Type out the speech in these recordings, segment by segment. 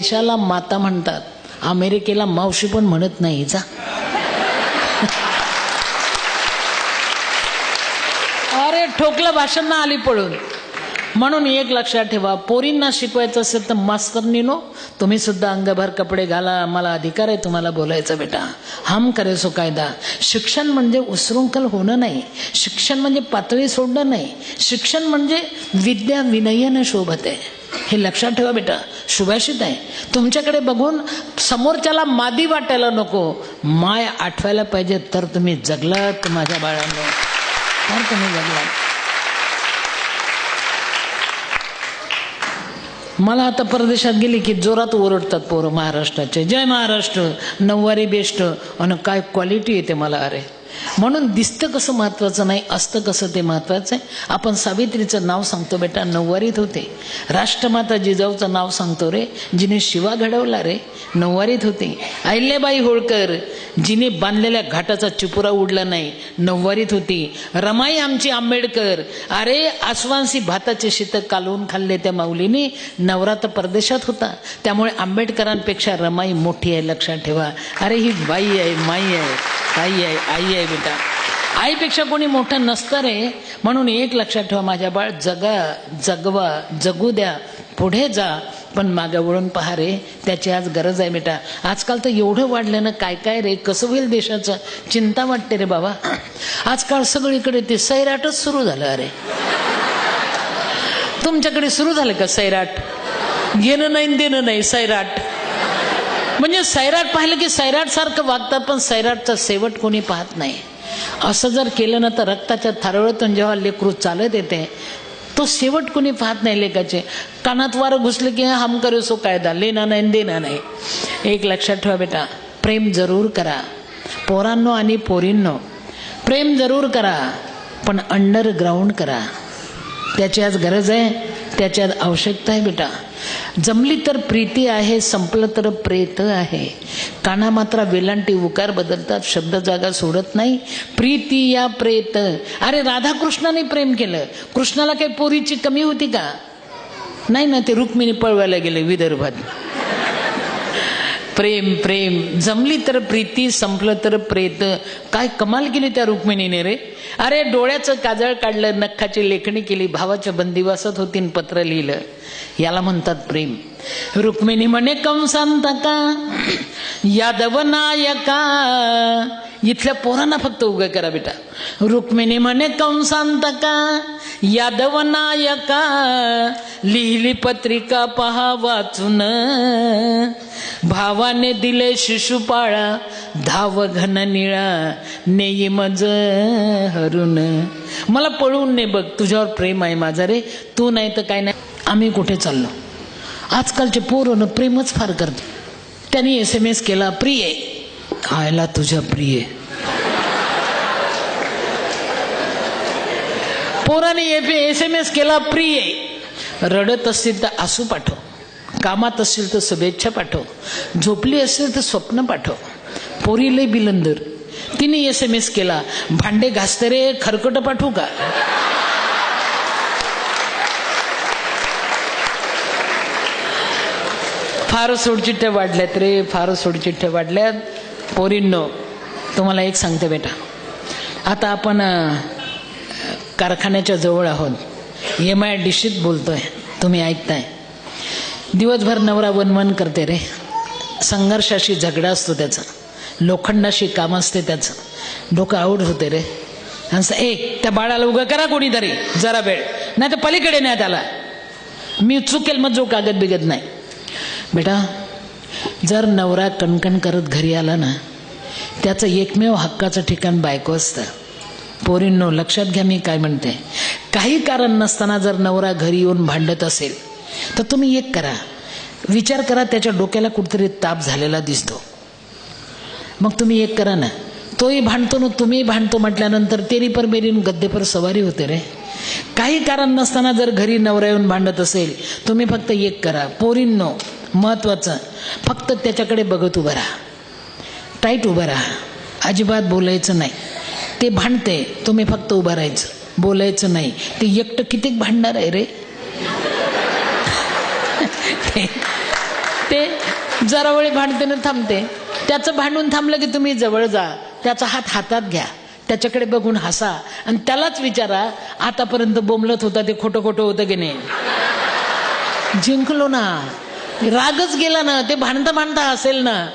देशाला माता म्हणतात, अमेरिकेला मावशी पण म्हणत नाही जा. अरे ठोकलं भाषण ना आली पळून. म्हणून एक लक्षात ठेवा, पोरींना शिकवायचं असेल तर मास्तरनीनो तुम्ही सुद्धा अंगभर कपडे घाला, मला अधिकार आहे तुम्हाला बोलायचं बेटा. हम करे सो कायदा. शिक्षण म्हणजे उशृंखल होणं नाही, शिक्षण म्हणजे पातळी सोडणं नाही, शिक्षण म्हणजे विद्या विनयन शोभते. हे लक्षात ठेवा बेटा. शुभाषित आहे. तुमच्याकडे बघून समोरच्याला मादी वाटायला नको, माय आठवायला पाहिजे, तर तुम्ही जगलात माझ्या बाळांनो, तर तुम्ही जगलात. मला आता परदेशात गेली की जोरात ओरडतात पोरं महाराष्ट्राचे, जय महाराष्ट्र, नऊवारी बेस्ट, आणि काय क्वालिटी येते मला. अरे म्हणून दिसतं कसं महत्वाचं नाही, असतं कसं ते महत्वाचं आहे. आपण सावित्रीचं नाव सांगतो बेटा, नऊवारीत होते. राष्ट्रमाता जिजाऊचं नाव सांगतो रे, जिने शिवा घडवला रे, नऊवारीत होती. अहिल्याबाई होळकर जिने बांधलेल्या घाटाचा चिपुरा उडला नाही, नऊवारीत होती. रमाई आमची आंबेडकर, अरे आसवांसी भाताचे शीतक कालवून खाल्ले त्या माऊलीने, नवरा तर परदेशात होता, त्यामुळे आंबेडकरांपेक्षा रमाई मोठी आहे, लक्षात ठेवा. अरे ही बाई आहे, माई आहे, ताई आहे, आई आहे बेटा. आईपेक्षा कोणी मोठं नसतं रे. म्हणून एक लक्षात ठेवा माझ्या बाळ, जगा, जगवा, जगू द्या, पुढे जा, पण मागे वळून पहा रे, त्याची आज गरज आहे बेटा. आजकाल तर एवढं वाढलं ना, काय काय रे, कसं होईल देशाचं, चिंता वाटते रे बाबा. आजकाल सगळीकडे ते सैराटच सुरू झालं. अरे तुमच्याकडे सुरू झालं का सैराट? घेणं नाही देणं नाही, सैराट. म्हणजे सैराट पाहिलं की सैराट सारखं वागतात, पण सैराटचा शेवट कोणी पाहत नाही. असं जर केलं ना तर रक्ताच्या थारोळ्यातून जेव्हा लेकरू चालत येते, तो शेवट कोणी पाहत नाही लेकाचे. कानात वारं घुसले की हम करे सो कायदा, लेना नाही देना नाही. एक लक्षात ठेवा बेटा, प्रेम जरूर करा पोरांनो आणि पोरींनो, प्रेम जरूर करा, पण अंडरग्राऊंड करा. त्याची आज गरज आहे, त्याची आज आवश्यकता आहे बेटा. जमली तर प्रीती आहे, संपलं तर प्रेत आहे. काना मात्रा वेलांटी उकार बदलतात, शब्द जागा सोडत नाही. प्रीती या प्रेत. अरे राधाकृष्णाने प्रेम केलं, कृष्णाला काही पोरीची कमी होती का? नाही ना, ते रुक्मिणी पळवायला गेले विदर्भात. प्रेम प्रेम, जमली तर प्रीती, संपलं तर प्रेत. काय कमाल केली त्या रुक्मिणीने रे. अरे डोळ्याचं काजळ काढलं, नखाची लेखणी केली, भावाच्या बंदिवासात होतीन पत्र लिहिलं. याला म्हणतात प्रेम. रुक्मिणी म्हणे कंसांतका यादव नायका. इथल्या पोरांना फक्त उभं करा बेटा. रुक्मिणी म्हणे कंसांतका यादव नायका, लिहिली पत्रिका पहा वाचून, भावाने दिले शिशुपाळा, धाव घन निळा, नेई मज हरून. मला पळवून ने बघ, तुझ्यावर प्रेम आहे माझा रे, तू नाही तर काय नाही. आम्ही कुठे चाललो? आजकालचे पोरं प्रेमच फार करतात. त्यांनी SMS केला, प्रिय, खायला तुझ्या प्रिय. पोराने SMS केला, प्रिय. रडत असतील तर आसू पाठव, कामात असतील तर शुभेच्छा पाठव, झोपली असेल तर स्वप्न पाठव. पोरी लय बिलंदर, तिने SMS केला, भांडे घासते रे, खरकट पाठवू का? फार सोडचिठ्ठ्या वाढल्यात रे, फार सोडचिठ्ठ्या वाढल्यात. पोरींनो तुम्हाला एक सांगते बेटा, आता आपण कारखान्याच्या जवळ आहोत, MIDCत बोलतोय, तुम्ही ऐकताय. दिवसभर नवरा वनवन करते रे, संघर्षाशी झगडा असतो त्याचा, लोखंडाशी काम असते त्याचं, डोकं आऊट होते रे. आणि त्या बाळाला उभं करा कोणीतरी जरा वेळ, नाही तर पलीकडे नाही त्याला, मी चुकेल मग जो कागद बिगत नाही. बेटा जर नवरा कणकण करत घरी आला ना, त्याचं एकमेव हक्काचं ठिकाण बायको असतं. पोरींनो लक्षात घ्या मी काय म्हणते. काही कारण नसताना जर नवरा घरी येऊन भांडत असेल तर तुम्ही एक करा, विचार करा, त्याच्या डोक्याला कुठतरी ताप झालेला दिसतो. मग तुम्ही एक करा ना, तोही भांडतो ना तुम्ही भांडतो, म्हटल्यानंतर तेरी पर मेरी गद्दे पर सवारी होते रे. काही कारण नसताना जर घरी नवरा येऊन भांडत असेल, तुम्ही फक्त एक करा. पोरींनो महत्वाचं, फक्त त्याच्याकडे बघत उभं राहा, टाईट उभं राहा, अजिबात बोलायचं नाही. ते भांडते, तुम्ही फक्त उभं राहायचं, बोलायचं नाही. ते एकटं किती भांडणार आहे रे. ते जरा वेळ भांडते ना थांबते. त्याचं भांडून थांबलं की तुम्ही जवळ जा, त्याचा हात हातात घ्या, त्याच्याकडे बघून हसा आणि त्यालाच विचारा आतापर्यंत बोंबलत होता ते खोटं खोटं होतं की नाही. जिंकलो ना, रागच गेला ना, ते भांडता भांडता असेल ना.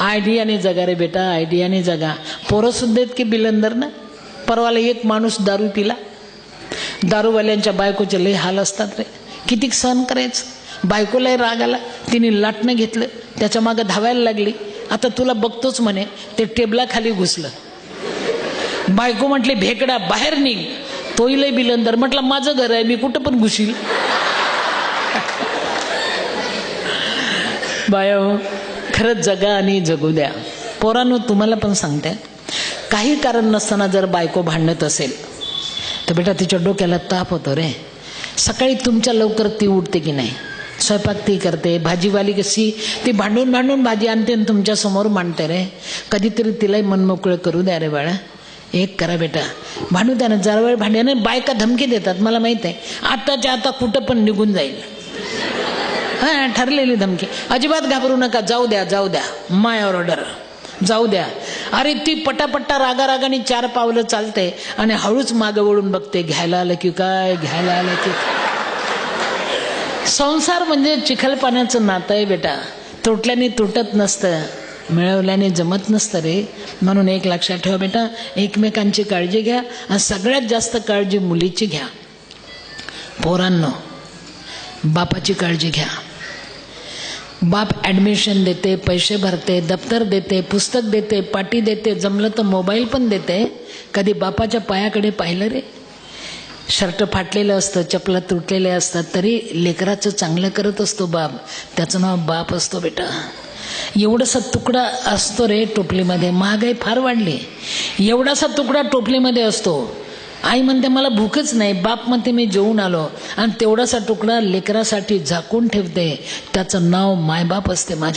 आयडियाने जगा रे बेटा, आयडियाने जगा. पोरं सुद्धा इतके बिलंदर ना. परवाला एक माणूस दारू पिला, दारूवाल्यांच्या बायकोचे लय हाल असतात रे, किती सहन करायचं. बायकोलाही राग आला, तिने लाटणं घेतलं, त्याच्या मागं धावायला लागली. आता तुला बघतोच म्हणे, ते टेबलाखाली घुसलं. बायको म्हटली भेकडा बाहेर निघ. तोही लय बिलंदर, म्हटलं माझं घर आहे, मी कुठं पण घुशील. बाया हो, खरंच जगा आणि जगू द्या. पोरांनो तुम्हाला पण सांगते, काही कारण नसताना जर बायको भांडत असेल तर बेटा तिच्या डोक्याला ताप होतो रे. सकाळी तुमच्या लवकर ती उठते की नाही, स्वयंपाक ती करते, भाजीवाली कशी ती भांडून भांडून भाजी आणते आणि तुमच्या समोर मांडते रे. कधीतरी तिलाही मनमोकळं करू द्या रे बाळा. एक करा बेटा, भांडू द्या ना, जरा वेळ भांड्याने. बायका धमकी देतात, मला माहित आहे, आताच्या आता कुठं पण निघून जाईल. हां, ठरलेली धमकी. अजिबात घाबरू नका, जाऊ द्या जाऊ द्या, माय ऑर्डर, जाऊ द्या. अरे ती पटापट्टा रागारागाने 4 पावलं चालते आणि हळूच मागं वळून बघते, घ्यायला आलं की काय, घ्यायला आलं की. संसार म्हणजे चिखल पाण्याचं नातं आहे बेटा. तुटल्याने तुटत नसतं, मिळवल्याने जमत नसतं रे. म्हणून एक लक्षात ठेवा बेटा, एकमेकांची काळजी घ्या आणि सगळ्यात जास्त काळजी मुलीची घ्या. पोरांनो, बापाची काळजी घ्या. बाप ॲडमिशन देते, पैसे भरते, दप्तर देते, पुस्तक देते, पाटी देते, जमलं तर मोबाईल पण देते. कधी बापाच्या पायाकडे पाहिलं रे? शर्ट फाटलेलं असतं, चपला तुटलेले असतात, तरी लेकराचं चांगलं करत असतो बाप. त्याचं नाव बाप असतो बेटा. एवढासा तुकडा असतो रे टोपलीमध्ये. महागाई फार वाढली, एवढासा तुकडा टोपलीमध्ये असतो. आई म्हणते मला भूकच नाही, बाप म्हणते मी जेवून आलो, आणि तेवढासा तुकडा लेकरासाठी झाकून ठेवते. त्याचं नाव मायबाप असते. माझ्या